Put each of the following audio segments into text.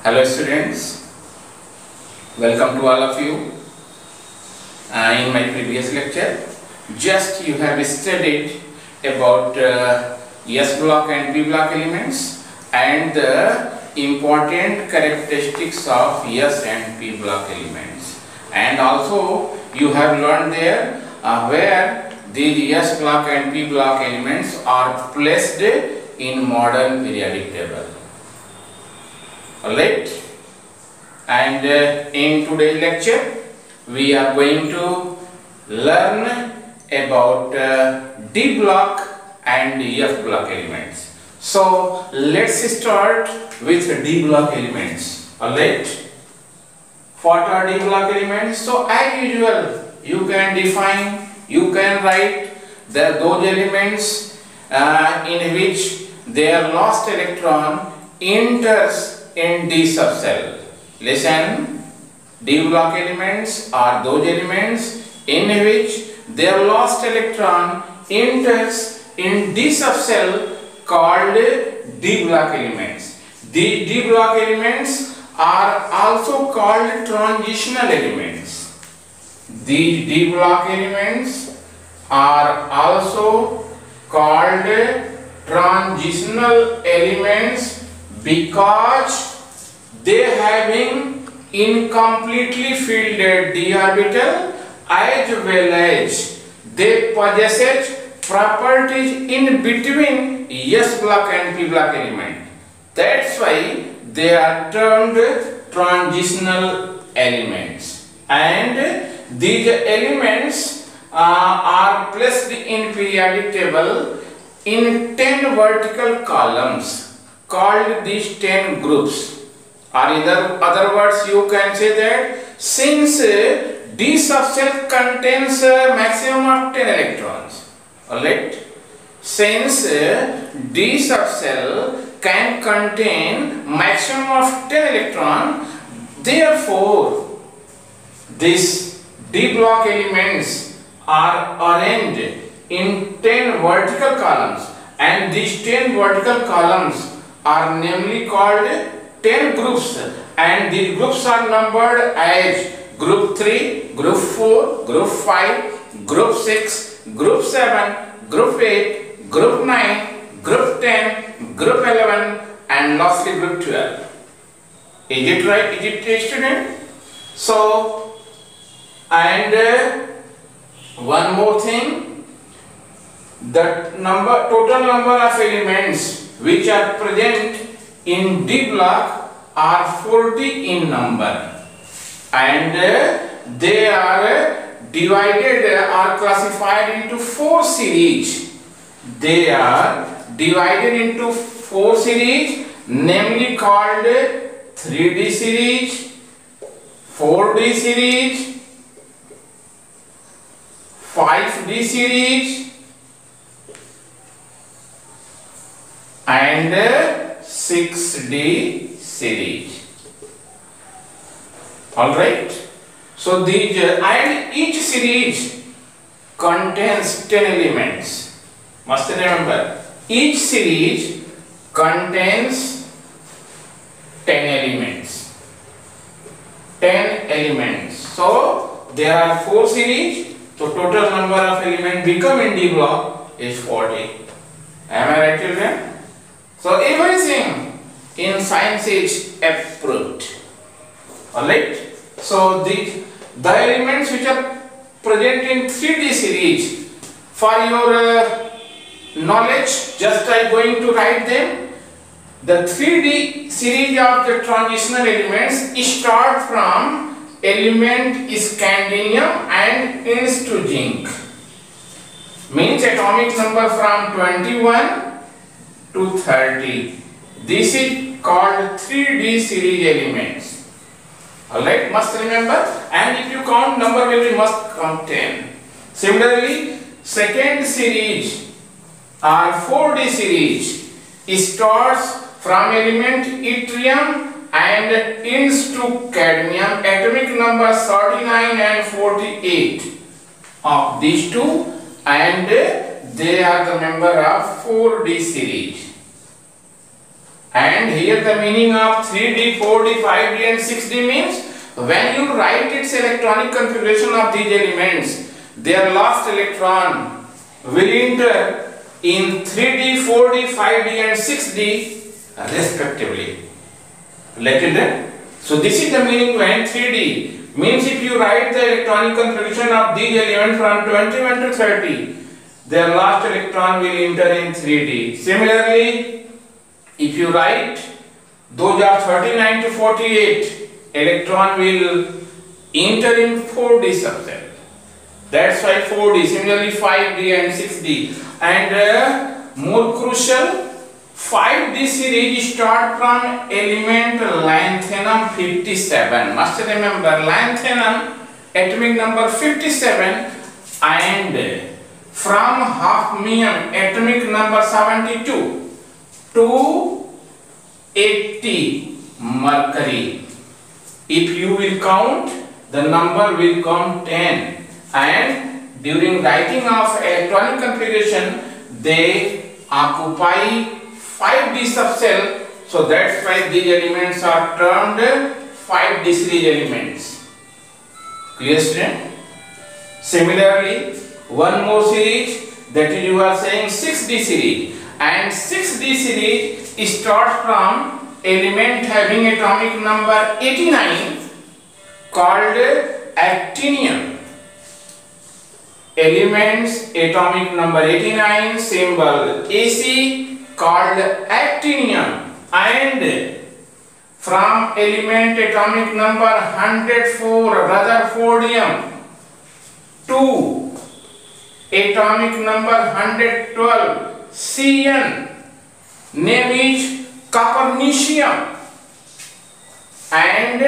Hello students, welcome to all of you. In my previous lecture, just you have studied about S block and P block elements and the important characteristics of S and P block elements, and also you have learned there where these S block and P block elements are placed in modern periodic table. Alright, and in today's lecture we are going to learn about D block and F block elements. So let's start with D block elements. Alright, what are D block elements? So as usual, you can define, you can write those elements in which their lost electron enters in D subcell. Listen, D block elements are those elements in which their lost electron enters in D subcell called D block elements. The D block elements are also called transitional elements. The D block elements are also called transitional elements because they having incompletely filled d orbital as well as they possess properties in between S block and P block element. That's why they are termed transitional elements, and these elements are placed in periodic table in 10 vertical columns called these 10 groups, or in other words you can say that since D subcell contains a maximum of 10 electrons, alright, since D subcell can contain maximum of 10 electrons, therefore these D block elements are arranged in 10 vertical columns, and these 10 vertical columns are namely called 10 groups, and these groups are numbered as group 3, group 4, group 5, group 6, group 7, group 8, group 9, group 10, group 11, and lastly group 12. Is it right? Is it right, student? So, and one more thing, the total number of elements which are present in D block are 40 in number, and they are divided or classified into 4 series. They are divided into 4 series, namely called 3D series, 4D series, 5D series, and 6D series. Alright, so these and each series contains 10 elements. Must remember, each series contains 10 elements. 10 elements. So there are 4 series, so total number of elements become in D block is 40. Am I right, children? So everything in science is approved. Alright. So the elements which are present in 3D series, for your knowledge, just I am going to write them. The 3D series of the transitional elements start from element scandium and ends to zinc. Means atomic number from 21 to 30. This is called 3D series elements. Alright, must remember, and if you count number will be must count 10. Similarly, second series or 4D series starts from element yttrium and ends to cadmium, atomic number 39 and 48 of these two, and they are the member of 4D series. And here the meaning of 3D, 4D, 5D and 6D means when you write its electronic configuration of these elements, their last electron will enter in 3D, 4D, 5D and 6D respectively. Related? So this is the meaning when 3D means if you write the electronic configuration of these elements from 21 to 30, their last electron will enter in 3D. Similarly, if you write those are 39 to 48, electron will enter in 4D subcell. That's why 4D. Similarly 5D and 6D. And more crucial, 5D series start from element lanthanum 57. Must remember lanthanum atomic number 57 and from hafnium atomic number 72 to 80 mercury. If you will count, the number will come 10, and during writing of electronic configuration they occupy 5D subcell, so that's why these elements are termed 5D series elements. Clear, student? Similarly, one more series, that is you are saying 6D series, and 6D series starts from element having atomic number 89 called actinium. Elements atomic number 89 symbol AC called actinium, and from element atomic number 104 Rutherfordium to atomic number 112 Cn, name is Copernicium, and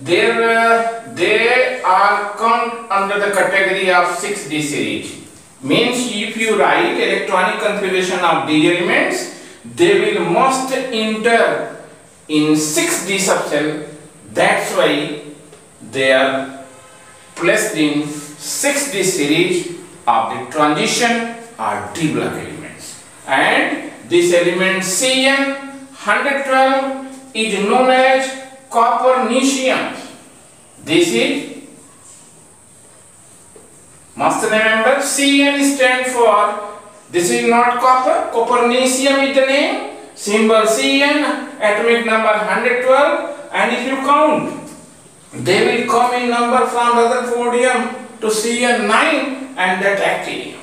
they are come under the category of 6D series. Means if you write electronic configuration of these elements, they will must enter in 6D subcell. That's why they are placed in 6D series of the transition or D block elements. And this element Cn 112 is known as Copernicium. This is, must remember, Cn stands for, this is not copper, Copernicium is the name, symbol Cn, atomic number 112, and if you count, they will come in number from Rutherfordium to Cn9 and that actinium.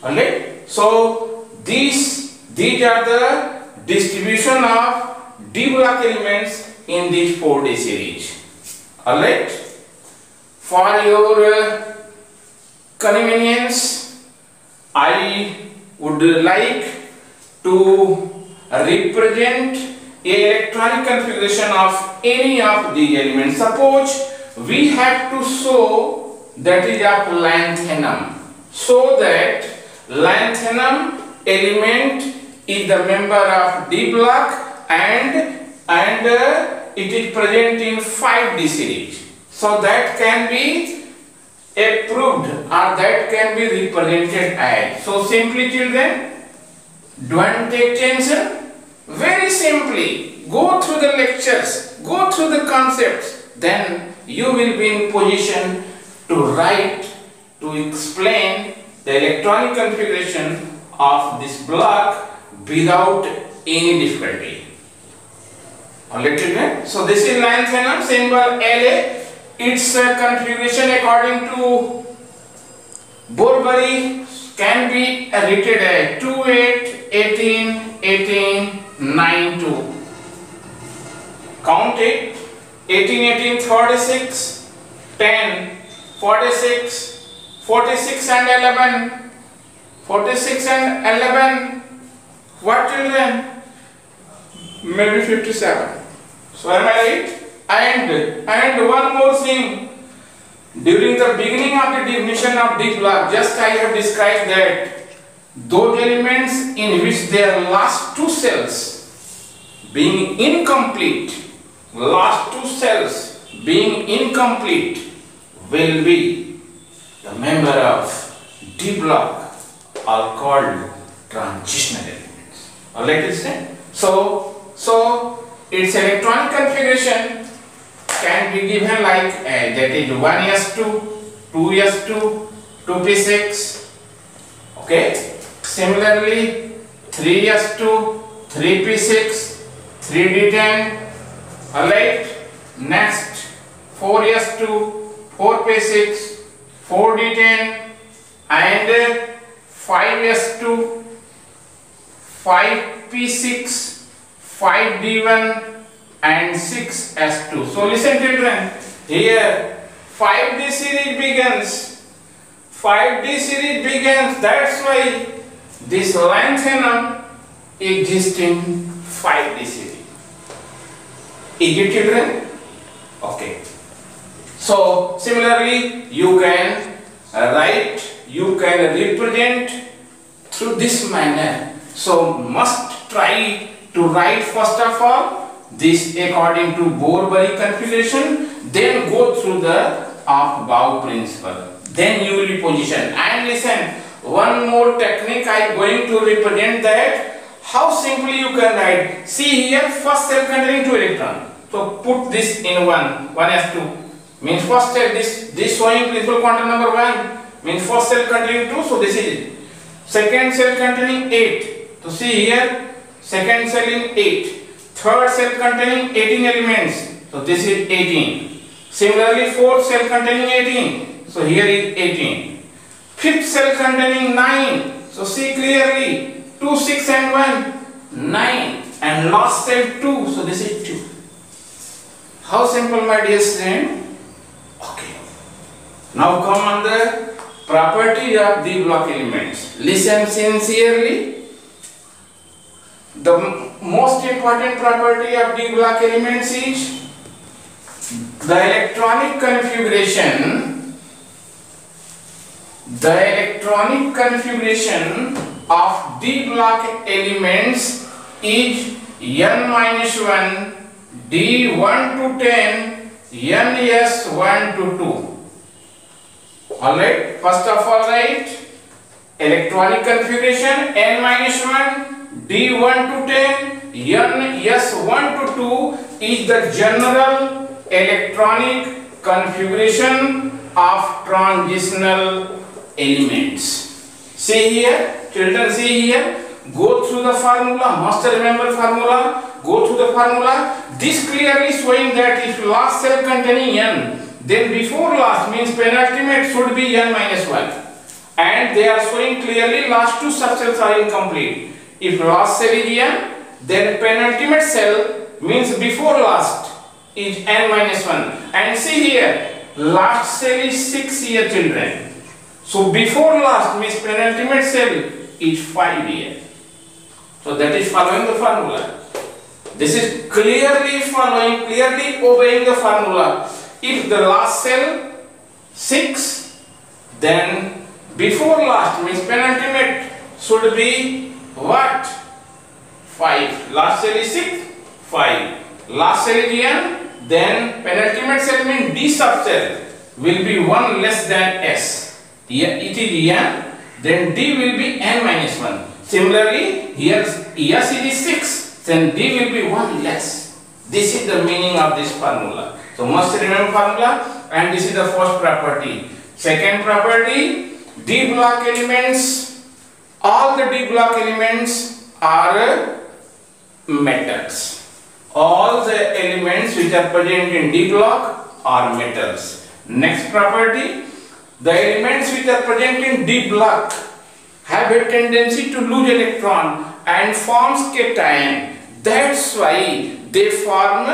Alright? So these are the distribution of D block elements in this 4D series. Alright? For your convenience, I would like to represent a electronic configuration of any of the elements. Suppose we have to show that is of lanthanum, so that lanthanum element is the member of D block and it is present in 5D series. So that can be approved or that can be represented as. So simply children, don't take tension. Very simply, go through the lectures, go through the concepts, then you will be in position to write, to explain the electronic configuration of this block without any difficulty. Alright children, so this is lanthanum, symbol La. Its configuration according to Bourbury can be written as 28, 18, 18, 9, 2. Count it. 18, 18, 36, 10, 46, 46 and 11, 46 and 11, what children? Maybe 57. So am I right? And one more thing, during the beginning of the definition of D block, just I have described that those elements in which their last two cells being incomplete, last two cells being incomplete will be the member of D block are called transitional elements. Alright, is it? So its electronic configuration can be given like that is 1s2, 2s2, 2p6. Okay. Similarly, 3s2, 3p6, 3d10. Alright. Next, 4s2, 4p6, 4d10, and 5s2, 5p6, 5d1, and 6s2. So listen children, here 5d series begins. 5d series begins. That's why this lanthanum exists in 5d series. Is it children? Okay. So similarly, you can write, you can represent through this manner. So must try to write first of all this according to Bohr-Bury configuration, then go through the Aufbau principle. Then you will be positioned. And listen, one more technique I am going to represent that how simply you can write. See here, first cell containing 2 electrons. So put this in 1s2. Means first cell, this showing principal quantum number 1 means first cell containing 2, so this is it. Second cell containing 8. So see here, second cell in 8. Third cell containing 18 elements. So this is 18. Similarly, fourth cell containing 18. So here is 18. Fifth cell containing 9. So see clearly, 2, 6 and 1, 9. And last cell 2. So this is 2. How simple, my dear student? Okay. Now come on the property of the block elements. Listen sincerely. The most important property of the block elements is the electronic configuration. The electronic configuration of the block elements is n-1, d1 to 10, ns1 to 2. Alright, first of all write electronic configuration n-1, d1 to 10, ns1 to 2 is the general electronic configuration of transitional elements. See here, children, see here. Go through the formula, must remember formula, go through the formula. This clearly showing that if last cell containing n, then before last means penultimate should be n-1. And they are showing clearly last two subcells are incomplete. If last cell is n, then penultimate cell means before last is n-1. And see here, last cell is 6 here, children. So before last means penultimate cell is 5 here. So that is following the formula. This is clearly following, clearly obeying the formula. If the last cell 6, then before last means penultimate should be what? 5. Last cell is 6, 5. Last cell is n, then penultimate cell means D subcell will be 1 less than S. It is n, then D will be n-1. Similarly, here S is 6, then D will be 1 less. This is the meaning of this formula. So must remember formula, and this is the first property. Second property, D block elements, all the D block elements are metals. All the elements which are present in D block are metals. Next property, the elements which are present in D block have a tendency to lose electron and forms cation. That's why they form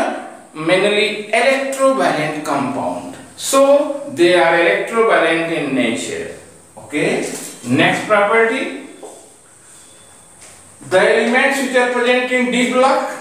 mainly electrovalent compound. So they are electrovalent in nature. Okay. Next property, the elements which are present in D block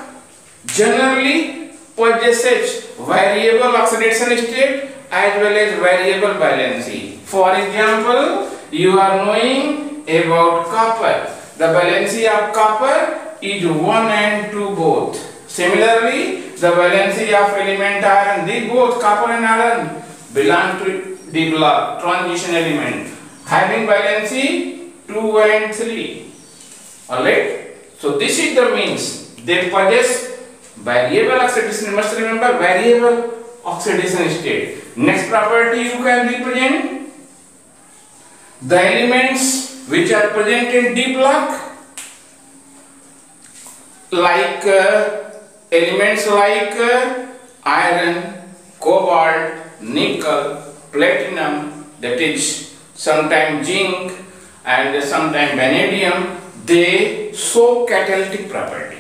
generally possess variable oxidation state as well as variable valency. For example, you are knowing about copper. The valency of copper is 1 and 2 both. Similarly, the valency of element iron, they both copper and iron belong to D block transition element having valency 2 and 3. Alright. So this is the means. they possess variable oxidation. You must remember variable oxidation state. Next property you can represent the elements which are present in D block, like elements like iron, cobalt, nickel, platinum, that is sometimes zinc and sometimes vanadium. They show catalytic property.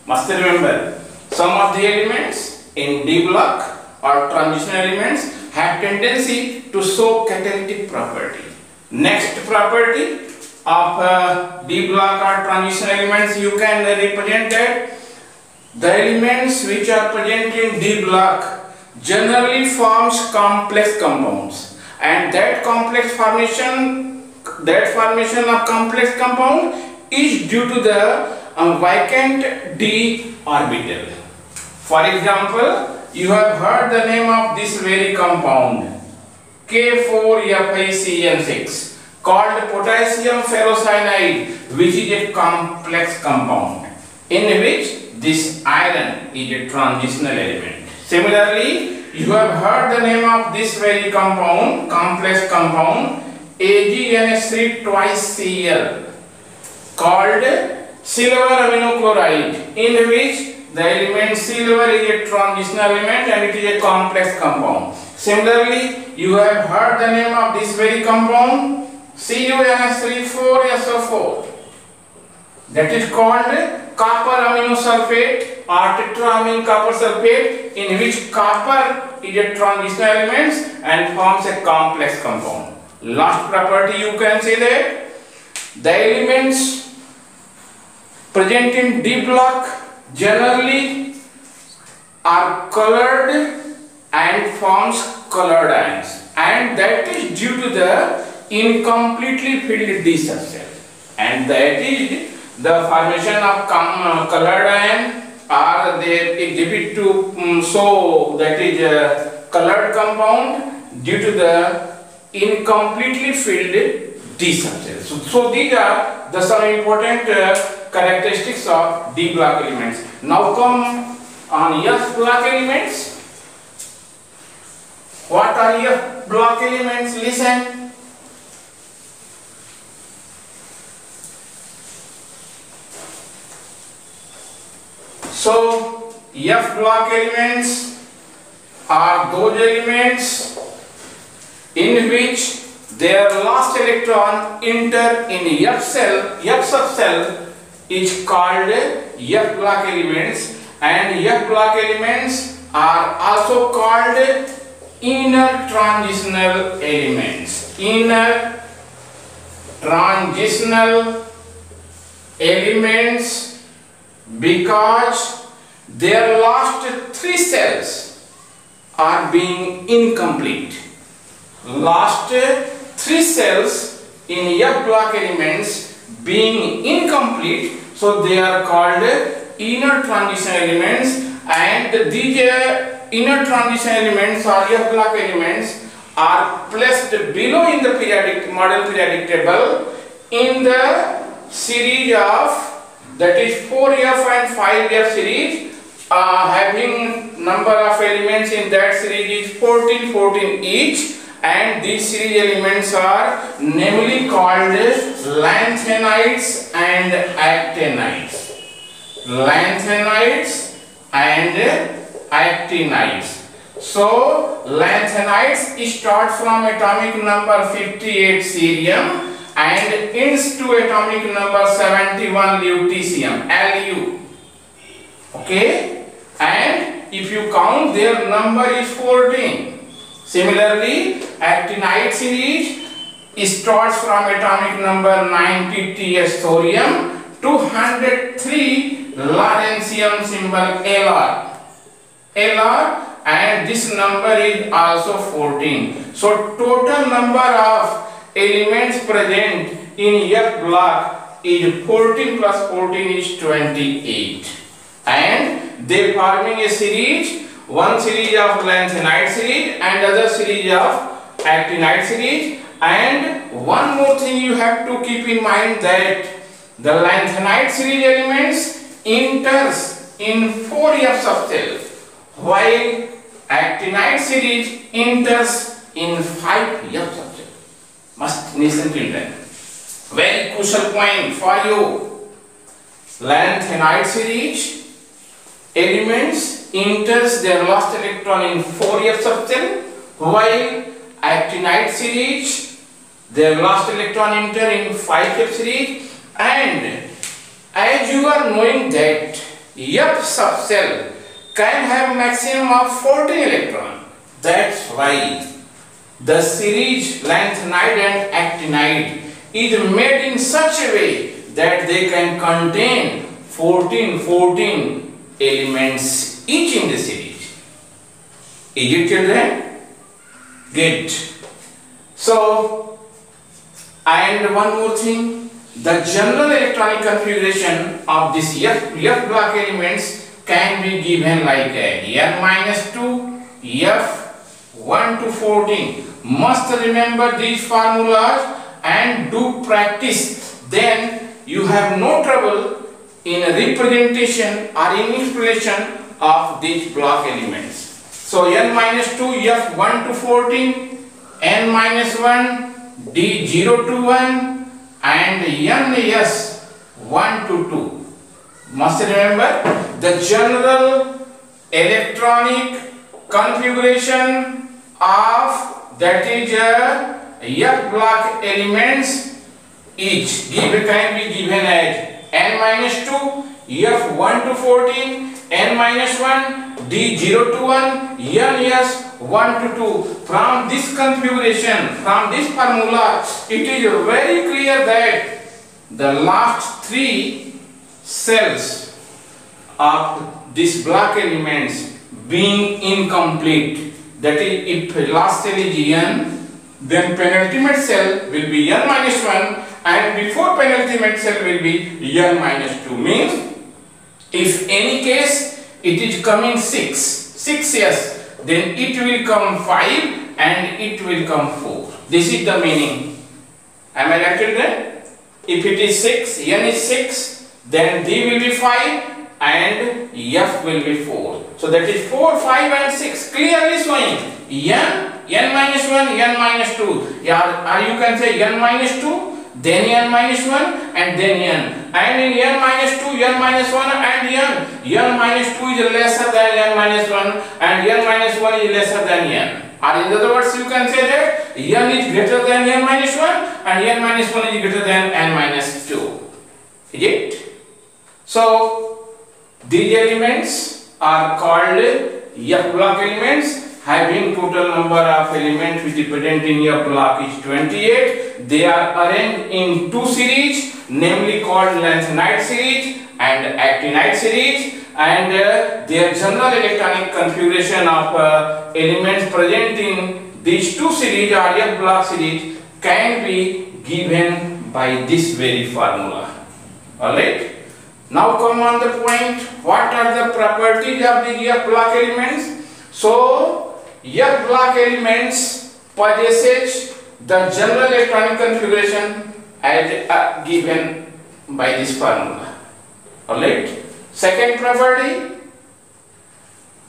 Must remember, some of the elements in D block or transition elements have tendency to show catalytic property. Next property of D block or transition elements, you can represent that the elements which are present in D block generally forms complex compounds, and that formation of complex compound is due to the vacant D orbital. For example, you have heard the name of this very compound K4FeCN6 called potassium ferrocyanide, which is a complex compound in which this iron is a transitional element. Similarly, you have heard the name of this very compound, complex compound AgNH3 twice Cl, called silver aminochloride, in which the element silver is a transitional element and it is a complex compound. Similarly, you have heard the name of this very compound CuNH3,4SO4, that is called copper aminosulfate or tetraamine copper sulfate, in which copper is a transitional element and forms a complex compound. Last property you can say that the elements present in D block generally are colored and forms colored ions, and that is due to the incompletely filled D subshell, and that is the formation of colored ion, or they exhibit to show that is a colored compound due to the incompletely filled D subshell. So these are the some important characteristics of D block elements. Now come on F block elements. What are F block elements? Listen. So F block elements are those elements in which their last electron enter in F cell, F subcell is called F block elements, and F block elements are also called inner transitional elements. Inner transitional elements because their last three cells are being incomplete. Last three cells in F block elements being incomplete, so they are called inner transition elements, and these inner transition elements or F block elements are placed below in the model periodic table in the series of, that is 4F and 5F series, having number of elements in that series is 14 each, and these series elements are namely called lanthanides and actinides. Lanthanides and actinides. So lanthanides start from atomic number 58 cerium and ends to atomic number 71 lutetium, Lu. Okay, and if you count, their number is 14. Similarly, actinide series starts from atomic number 90 Ts thorium to 103 lawrencium symbol Lr, and this number is also 14. So total number of elements present in F block is 14 plus 14 is 28, and they forming a series, one series of lanthanide series and other series of actinide series. And one more thing you have to keep in mind, that the lanthanide series elements enters in 4f subcell, while actinide series enters in 5f subcell. Must listen children. Very crucial point for you. Lanthanide series elements enters their last electron in 4f subcell, while actinide series their last electron enter in 5f series. And as you are knowing that F subcell can have maximum of 14 electron, that's why the series lanthanide and actinide is made in such a way that they can contain 14 elements each in the series. Is it children? Good. So, and one more thing, the general electronic configuration of this F block elements can be given like n-2, F1 to 14. Must remember these formulas and do practice. Then you have no trouble in representation or in explanation of these block elements. So n-2, F1 to 14, n-1, D0 to 1, and ns 1 to 2. Must remember the general electronic configuration of that is F block elements each can be given as n-2, F1 to 14, n-1, D0 to 1, ns 1 to 2. From this configuration, from this formula, it is very clear that the last 3 cells of this block elements being incomplete, that is, if last cell is n, then penultimate cell will be n-1, and before penultimate cell will be n-2. Means, if any case it is coming 6 yes, then it will come 5 and it will come 4. This is the meaning. Am I right children? If it is 6, n is 6, then d will be 5 and f will be 4. So that is 4, 5 and 6 clearly showing n-1, n-2. Or you can say n-2, then n-1 and then n. And in n-2, n-1 and n. n-2 is lesser than n-1 and n-1 is lesser than n. Or in other words, you can say that n is greater than n-1 and n-1 is greater than n-2. Is it? So, these elements are called F block elements, having total number of elements which is present in F block is 28. They are arranged in 2 series, namely called lanthanide series and actinide series, and their general electronic configuration of elements present in these 2 series or F block series can be given by this very formula. Alright? Now come on the point, what are the properties of the F block elements? So, F block elements possesses the general electronic configuration as given by this formula. Alright? Second property,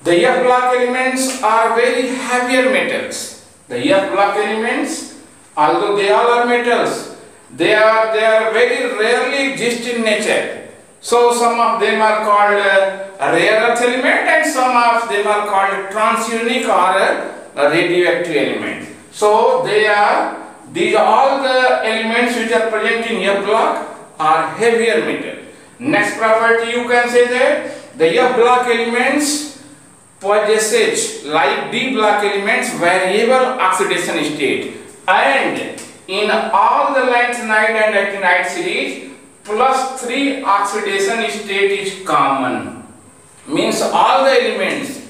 the F block elements are very heavier metals. The F block elements, although they all are metals, they are very rarely exist in nature. So some of them are called rare earth element and some of them are called transunique or radioactive element. So these are all the elements which are present in F block are heavier metal. Next property, you can say that the F block elements possesses, like D block elements, variable oxidation state, and in all the lanthanide and actinide series, +3 oxidation state is common. Means all the elements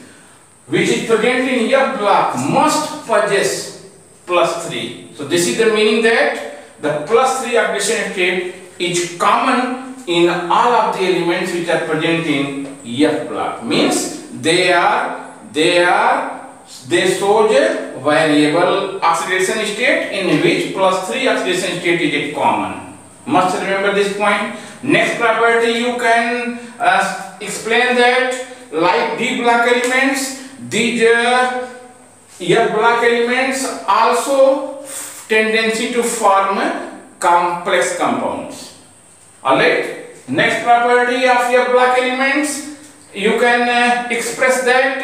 which is present in F block must possess +3. So this is the meaning that the +3 oxidation state is common in all of the elements which are present in F block. Means they show a variable oxidation state in which +3 oxidation state is common. Must remember this point. Next property you can explain that like D block elements, these F block elements also tendency to form complex compounds. Alright. Next property of F block elements, you can express that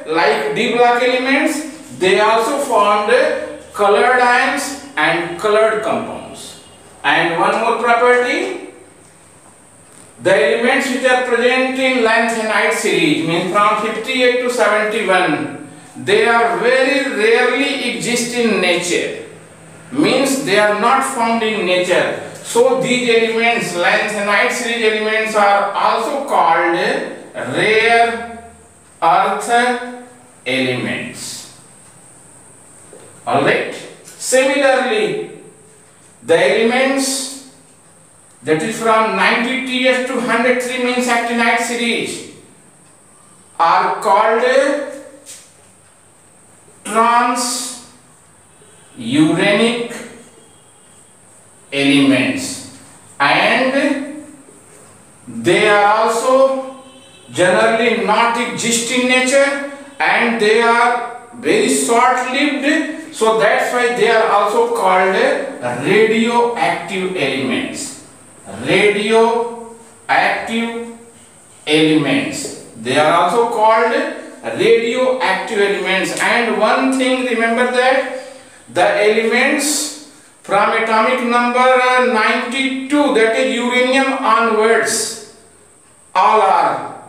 like D block elements, they also formed colored ions and colored compounds. And one more property, the elements which are present in lanthanide series, means from 58 to 71, they are very rarely exist in nature, means they are not found in nature. So these elements, lanthanide series elements, are also called rare earth elements. Alright. Similarly, the elements that is from 90 TS to 103 means actinide series are called transuranic elements, and they are also generally not exist in nature, and they are very short-lived, so that's why they are also called radioactive elements. Radioactive elements, they are also called radioactive elements. And one thing, remember that the elements from atomic number 92, that is uranium onwards, all are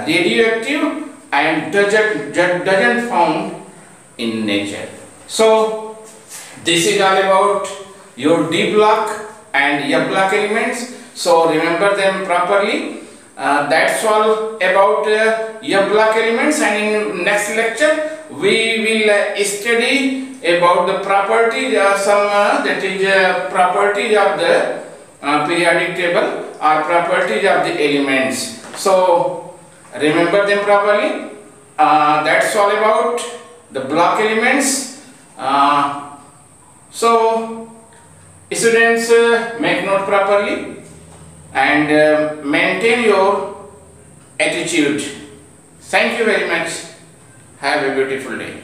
radioactive and doesn't found in nature. So this is all about your D block and F block elements. So remember them properly. That's all about F block elements, and in next lecture we will study about the properties, properties of the periodic table or properties of the elements. So remember them properly. That's all about the block elements. So students, make note properly and maintain your attitude. Thank you very much. Have a beautiful day.